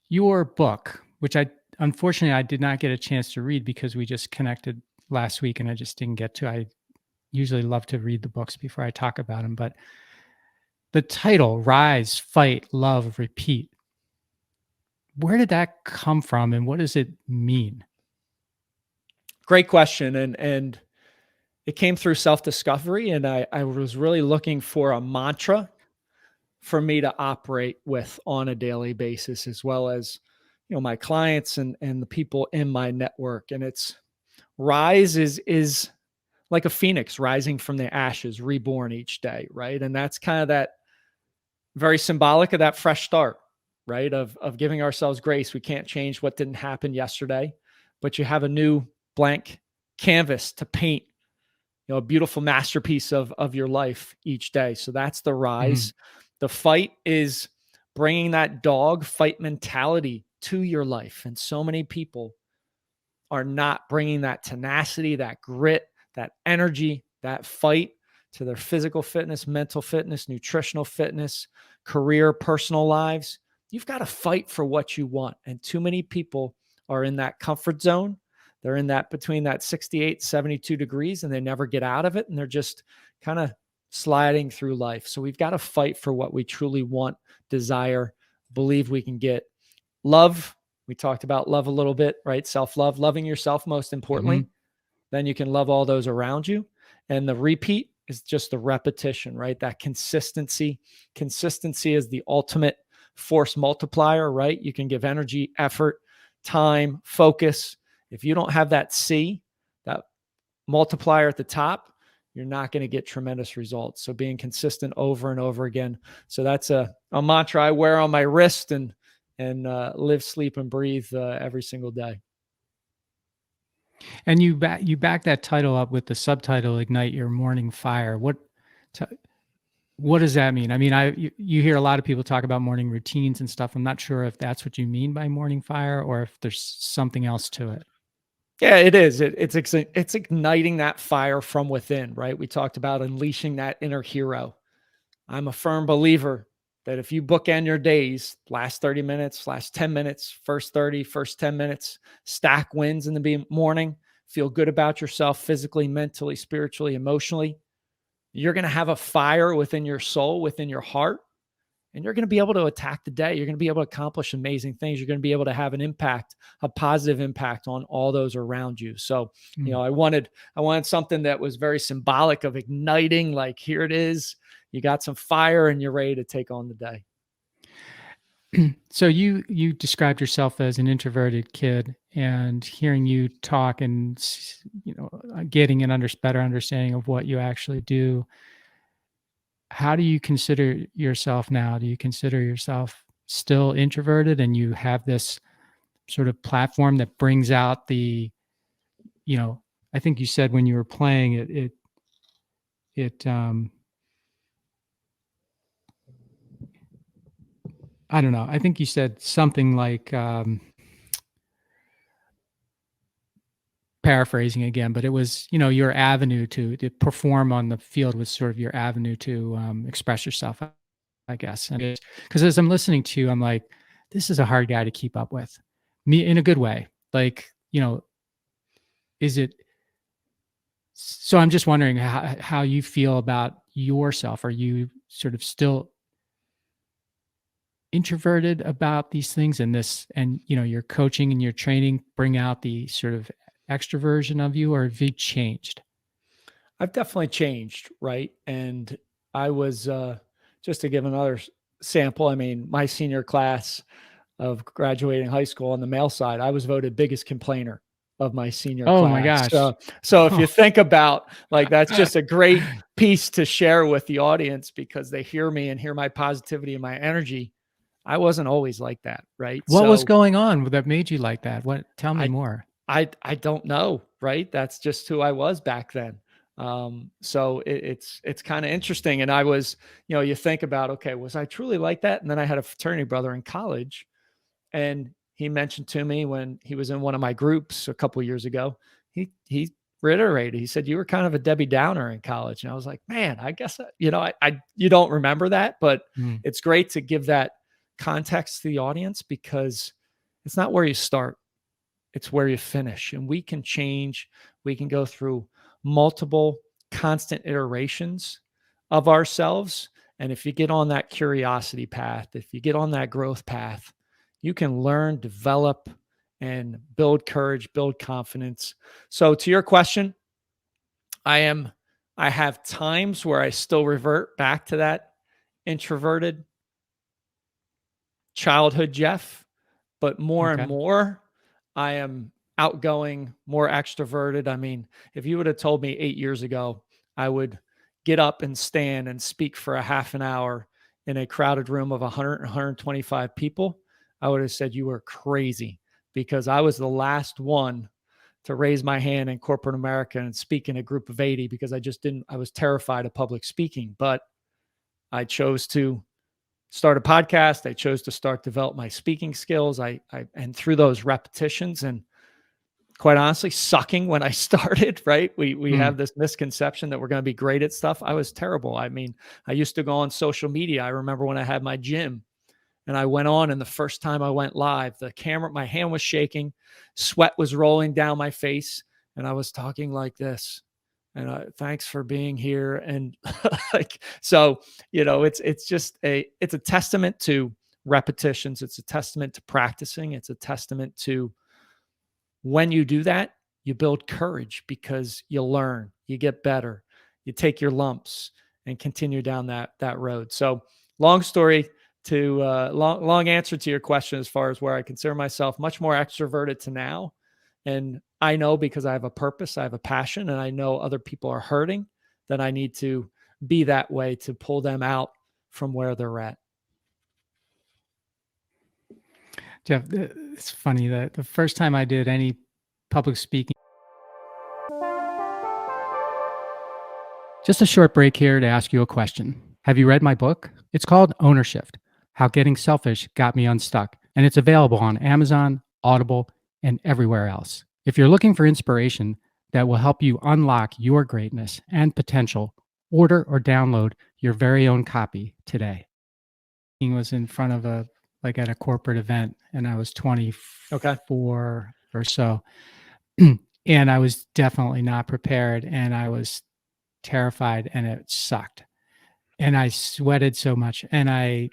your book, which unfortunately I did not get a chance to read because we just connected last week and I just didn't get to. I usually love to read the books before I talk about them, but the title, Rise, Fight, Love, Repeat, where did that come from and what does it mean? Great question. And it came through self-discovery, and I was really looking for a mantra for me to operate with on a daily basis, as well as, my clients and the people in my network. And it's rise is like a phoenix rising from the ashes, reborn each day, right? And that's kind of that very symbolic of that fresh start, right? Of giving ourselves grace. We can't change what didn't happen yesterday, but you have a new blank canvas to paint, a beautiful masterpiece of your life each day. So that's the rise. The fight is bringing that dog fight mentality to your life. And so many people are not bringing that tenacity, that grit, that energy, that fight to their physical fitness, mental fitness, nutritional fitness, career, personal lives. You've got to fight for what you want. And too many people are in that comfort zone. They're in that between that 68, 72 degrees, and they never get out of it. And they're just kind of sliding through life. So we've got to fight for what we truly want, desire, believe we can get. Love. We talked about love a little bit, right? Self-love, loving yourself most importantly. Then you can love all those around you. And the repeat is just the repetition, right? That consistency. Consistency is the ultimate force multiplier, right? You can give energy, effort, time, focus. If you don't have that C, that multiplier at the top, you're not going to get tremendous results. So being consistent over and over again. So that's a mantra I wear on my wrist and live, sleep, and breathe every single day. And you back that title up with the subtitle, Ignite Your Morning Fire. What does that mean? I mean, you hear a lot of people talk about morning routines and stuff. I'm not sure if that's what you mean by morning fire or if there's something else to it. Yeah, it is. It's igniting that fire from within, right? We talked about unleashing that inner hero. I'm a firm believer that if you bookend your days, last 30 minutes, last 10 minutes, first 30, first 10 minutes, stack wins in the morning, feel good about yourself physically, mentally, spiritually, emotionally, you're going to have a fire within your soul, within your heart, and you're going to be able to attack the day. You're going to be able to accomplish amazing things. You're going to be able to have an impact, a positive impact on all those around you. So, I wanted something that was very symbolic of igniting, like, here it is. You got some fire and you're ready to take on the day. So you described yourself as an introverted kid, and hearing you talk and, getting an better understanding of what you actually do. How do you consider yourself now? Do you consider yourself still introverted and you have this sort of platform that brings out the, I think you said when you were playing it I don't know. I think you said something like, paraphrasing again, but it was, your avenue to perform on the field was sort of your avenue to express yourself, I guess. And because as I'm listening to you, I'm like, this is a hard guy to keep up with, me in a good way. Like, is it? So I'm just wondering how you feel about yourself. Are you sort of still introverted about these things and your coaching and your training bring out the sort of extroversion of you, or have you changed? I've definitely changed, right? And I was, just to give another sample, I mean, my senior class of graduating high school on the male side, I was voted biggest complainer of my senior Oh my class. gosh. So if Oh. you think about, like, that's just a great piece to share with the audience, because they hear me and hear my positivity and my energy. I wasn't always like that, right? What was So going on that made you like that? Tell me I more. I don't know, right? That's just who I was back then. So it's kind of interesting. And I was, you think about, okay, was I truly like that? And then I had a fraternity brother in college, and he mentioned to me when he was in one of my groups a couple of years ago, he reiterated, he said, "You were kind of a Debbie Downer in college." And I was like, man, I guess, I you don't remember that, but Mm. it's great to give that context to the audience, because it's not where you start, it's where you finish. And we can change, we can go through multiple constant iterations of ourselves. And if you get on that curiosity path, if you get on that growth path, you can learn, develop, and build courage, build confidence. So to your question, I have times where I still revert back to that introverted childhood Jeff, but more and Okay. more, I am outgoing, more extroverted. I mean, if you would have told me 8 years ago, I would get up and stand and speak for a half an hour in a crowded room of 100, 125 people, I would have said you were crazy, because I was the last one to raise my hand in corporate America and speak in a group of 80, because I was terrified of public speaking. But I chose to start a podcast. I chose to develop my speaking skills. And through those repetitions, and quite honestly, sucking when I started, right? We Mm. have this misconception that we're going to be great at stuff. I was terrible. I mean, I used to go on social media. I remember when I had my gym, and I went on, and the first time I went live, my hand was shaking, sweat was rolling down my face, and I was talking like this. And thanks for being here. And like, so, it's a testament to repetitions. It's a testament to practicing. It's a testament to, when you do that, you build courage, because you learn, you get better, you take your lumps and continue down that road. So, long story to long answer to your question, as far as where I consider myself much more extroverted to now. And I know, because I have a purpose, I have a passion, and I know other people are hurting, that I need to be that way to pull them out from where they're at. Jeff, it's funny that the first time I did any public speaking, just a short break here to ask you a question. Have you read my book? It's called Ownership: How Getting Selfish Got Me Unstuck, and it's available on Amazon, Audible, and everywhere else. If you're looking for inspiration that will help you unlock your greatness and potential, order or download your very own copy today. He was in front of at a corporate event, and I was Okay. 24 or so. And I was definitely not prepared, and I was terrified, and it sucked. And I sweated so much, and I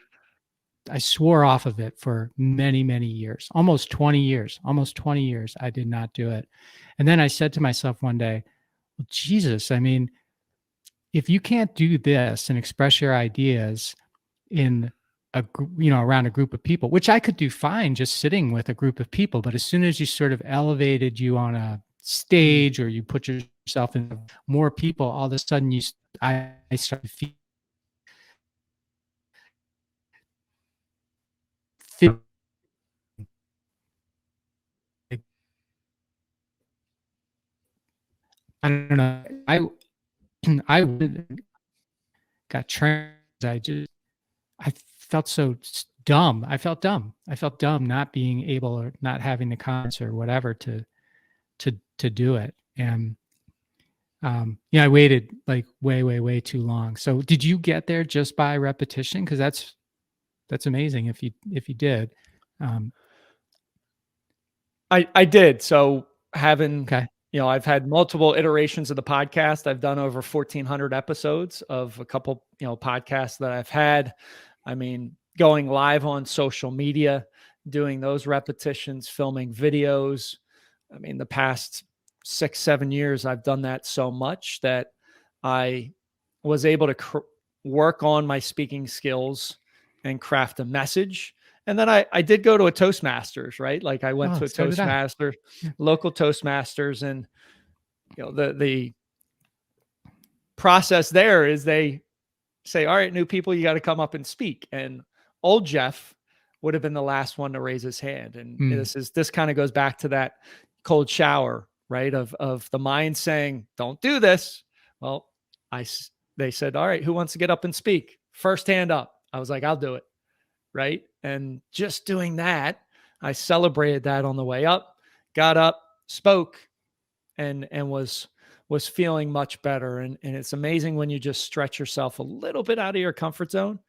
swore off of it for many, many years, almost 20 years. Almost 20 years I did not do it. And then I said to myself one day, well, Jesus, I mean, if you can't do this and express your ideas in around a group of people, which I could do fine just sitting with a group of people, but as soon as you sort of elevated you on a Mm. stage, or you put yourself in more people, all of a sudden I started feeling like, I don't know, I got trained. I felt so dumb. I felt dumb. I felt dumb not being able, or not having the confidence or whatever to do it. And yeah, I waited like way, way, way too long. So did you get there just by repetition? Because that's amazing if you did. Um, I did. So, having, okay. I've had multiple iterations of the podcast. I've done over 1,400 episodes of a couple, podcasts that I've had. I mean, going live on social media, doing those repetitions, filming videos. I mean, the past 6, 7 years, I've done that so much that I was able to work on my speaking skills and craft a message. And then I did go to a Toastmasters, right? Like I went Oh, to a so did I. Toastmaster, Yeah. local Toastmasters, and the process there is they say, all right, new people, you got to come up and speak. And old Jeff would have been the last one to raise his hand. And Mm. this kind of goes back to that cold shower, right? Of the mind saying, don't do this. Well, they said, all right, who wants to get up and speak? First hand up. I was like, I'll do it. Right. And just doing that, I celebrated that on the way up, got up, spoke, and was feeling much better. And it's amazing when you just stretch yourself a little bit out of your comfort zone,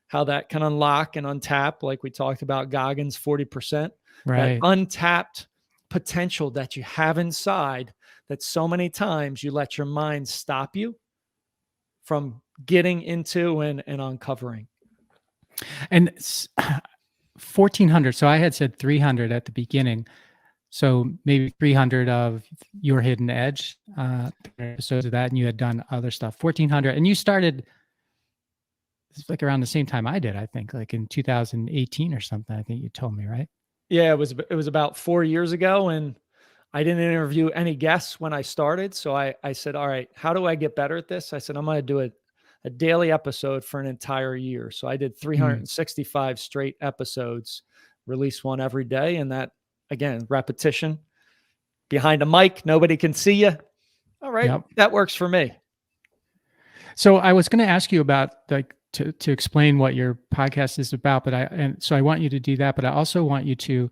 how that can unlock and untap, like we talked about Goggins 40%, that Right. untapped potential that you have inside, that so many times you let your mind stop you from getting into and uncovering. And 1,400. So I had said 300 at the beginning. So maybe 300 of your hidden edge episodes of that, and you had done other stuff. 1,400, and you started like around the same time I did. I think like in 2018 or something. I think you told me, right? Yeah, it was about 4 years ago, and I didn't interview any guests when I started. So I said, all right, how do I get better at this? I said, I'm going to do a daily episode for an entire year. So I did 365 straight episodes, release one every day. And that, again, repetition behind a mic, nobody can see you. All right, Yep. that works for me. So I was going to ask you about like to explain what your podcast is about, but so I want you to do that, but I also want you to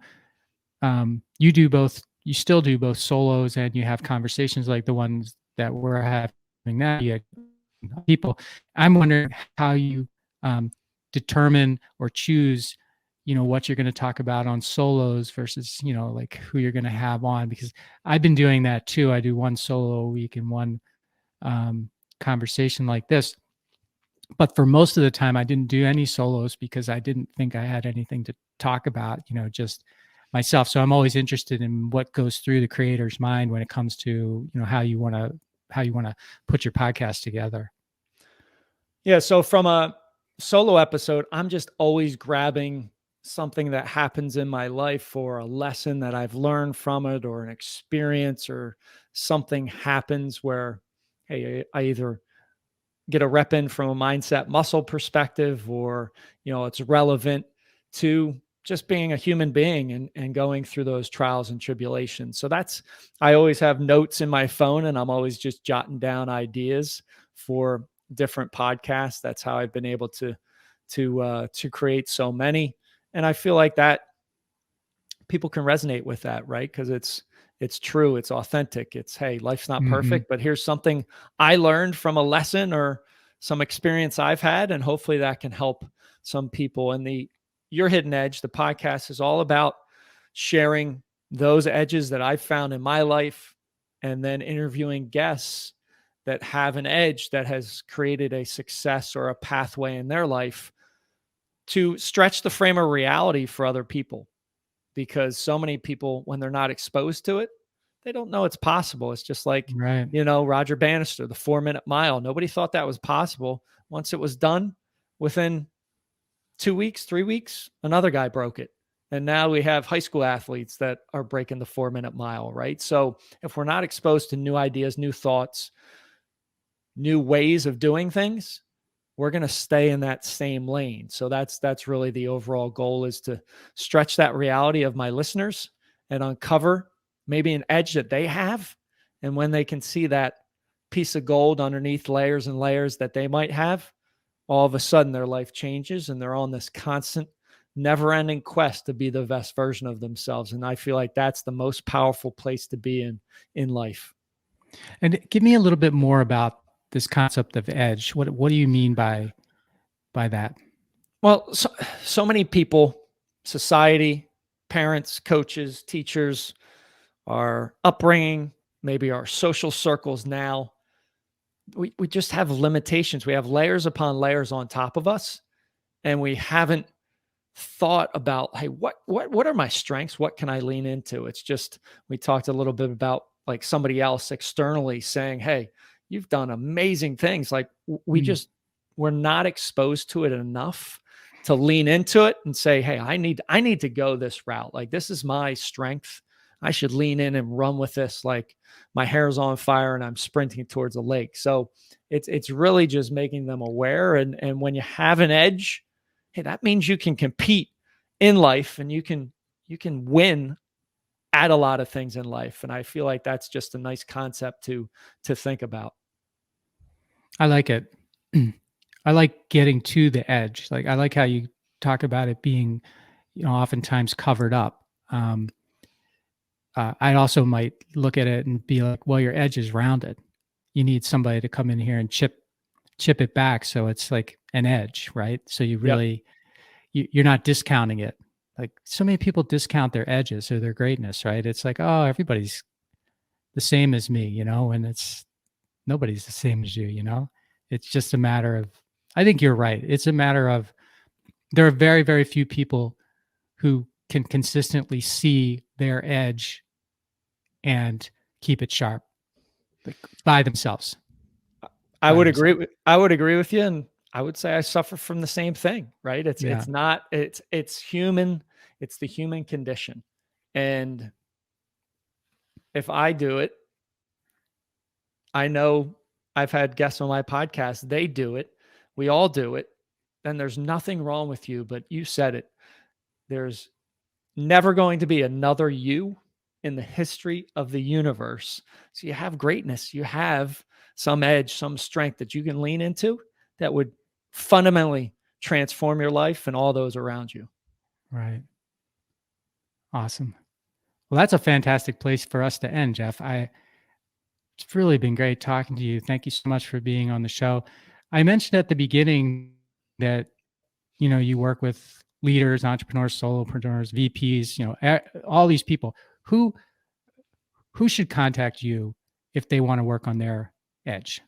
you do both. You still do both solos, and you have conversations like the ones that we're having now. You have people. I'm wondering how you determine or choose, what you're going to talk about on solos versus, like who you're going to have on, because I've been doing that too. I do one solo a week and one conversation like this. But for most of the time, I didn't do any solos because I didn't think I had anything to talk about, just myself. So I'm always interested in what goes through the creator's mind when it comes to, how you want to put your podcast together. Yeah. So from a solo episode, I'm just always grabbing something that happens in my life, or a lesson that I've learned from it, or an experience, or something happens where, hey, I either get a rep in from a mindset muscle perspective, or, it's relevant to just being a human being and going through those trials and tribulations. So I always have notes in my phone, and I'm always just jotting down ideas for different podcasts. That's how I've been able to create so many. And I feel like that people can resonate with that, right? Because it's true, it's authentic. It's, hey, life's not perfect, but here's something I learned from a lesson or some experience I've had, and hopefully that can help some people. And Your Hidden Edge, the podcast, is all about sharing those edges that I've found in my life, and then interviewing guests that have an edge that has created a success or a pathway in their life to stretch the frame of reality for other people. Because so many people, when they're not exposed to it, they don't know it's possible. It's just like, Right. Roger Bannister, the 4-minute mile. Nobody thought that was possible. Once it was done, within 2 weeks, 3 weeks, another guy broke it. And now we have high school athletes that are breaking the 4-minute mile, right? So if we're not exposed to new ideas, new thoughts, new ways of doing things, we're going to stay in that same lane. So that's really the overall goal, is to stretch that reality of my listeners and uncover maybe an edge that they have. And when they can see that piece of gold underneath layers and layers that they might have, all of a sudden their life changes, and they're on this constant, never-ending quest to be the best version of themselves. And I feel like that's the most powerful place to be in life. And give me a little bit more about this concept of edge. What do you mean by that? Well, so many people, society, parents, coaches, teachers, our upbringing, maybe our social circles now, we just have limitations. We have layers upon layers on top of us, and we haven't thought about, hey, what are my strengths? What can I lean into? It's just, we talked a little bit about like somebody else externally saying, hey, you've done amazing things. Like we're not exposed to it enough lean into it and say, hey, I need to go this route. Like, this is my strength. I should lean in and run with this. Like, my hair's on fire and I'm sprinting towards a lake. So it's really just making them aware. And when you have an edge, hey, that means you can compete in life, and you can win at a lot of things in life. And I feel like that's just a nice concept to think about. I like it. I like getting to the edge. Like, I like how you talk about it being, oftentimes covered up. I also might look at it and be like, well, your edge is rounded. You need somebody to come in here and chip it back, so it's like an edge, right? So you really, you're not discounting it. Like, so many people discount their edges or their greatness, right? It's like, oh, everybody's the same as me, and nobody's the same as you, It's just a matter of, I think you're right. It's a matter of, there are very, very few people who can consistently see their edge and keep it sharp, like, by themselves. I would agree with you. And I would say I suffer from the same thing, right? It's human. It's the human condition. And if I do it, I know I've had guests on my podcast, they do it. We all do it. Then there's nothing wrong with you, but you said it. There's never going to be another you in the history of the universe. So you have greatness, you have some edge, some strength that you can lean into that would fundamentally transform your life and all those around you. Right. Awesome. Well, that's a fantastic place for us to end, Jeff. It's really been great talking to you. Thank you so much for being on the show. I mentioned at the beginning that, you work with leaders, entrepreneurs, solopreneurs, VPs, all these people. Who should contact you if they want to work on their edge?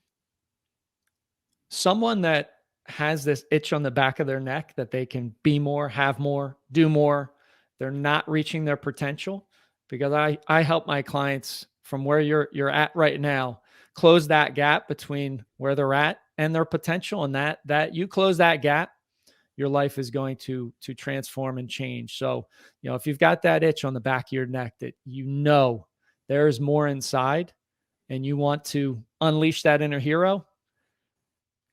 Someone that has this itch on the back of their neck that they can be more, have more, do more. They're not reaching their potential, because I help my clients from where you're at right now, close that gap between where they're at and their potential. And that you close that gap, your life is going to transform and change. So, if you've got that itch on the back of your neck that there's more inside, and you want to unleash that inner hero,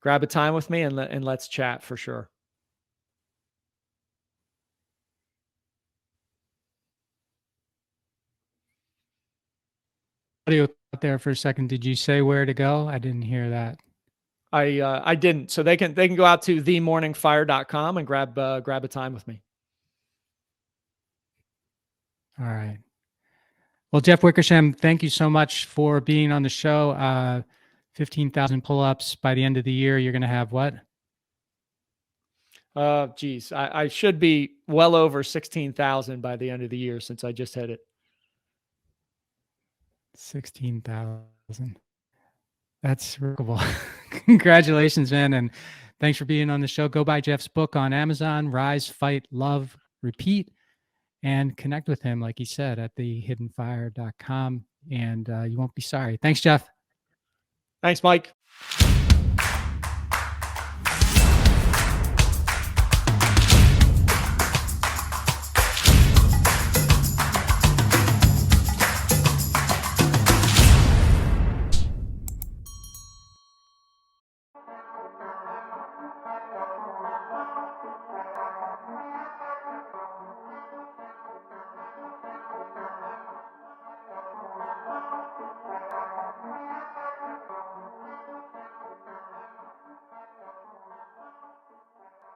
grab a time with me and let's chat for sure. Audio out there for a second. Did you say where to go? I didn't hear that. I didn't. So they can go out to themorningfire.com and grab a time with me. All right. Well, Jeff Wickersham, thank you so much for being on the show. 15,000 pull-ups by the end of the year. You're going to have what? Geez, I should be well over 16,000 by the end of the year, since I just hit it. 16,000. That's remarkable. Congratulations, man. And thanks for being on the show. Go buy Jeff's book on Amazon, Rise, Fight, Love, Repeat, and connect with him, like he said, at thehiddenfire.com. And you won't be sorry. Thanks, Jeff. Thanks, Mike.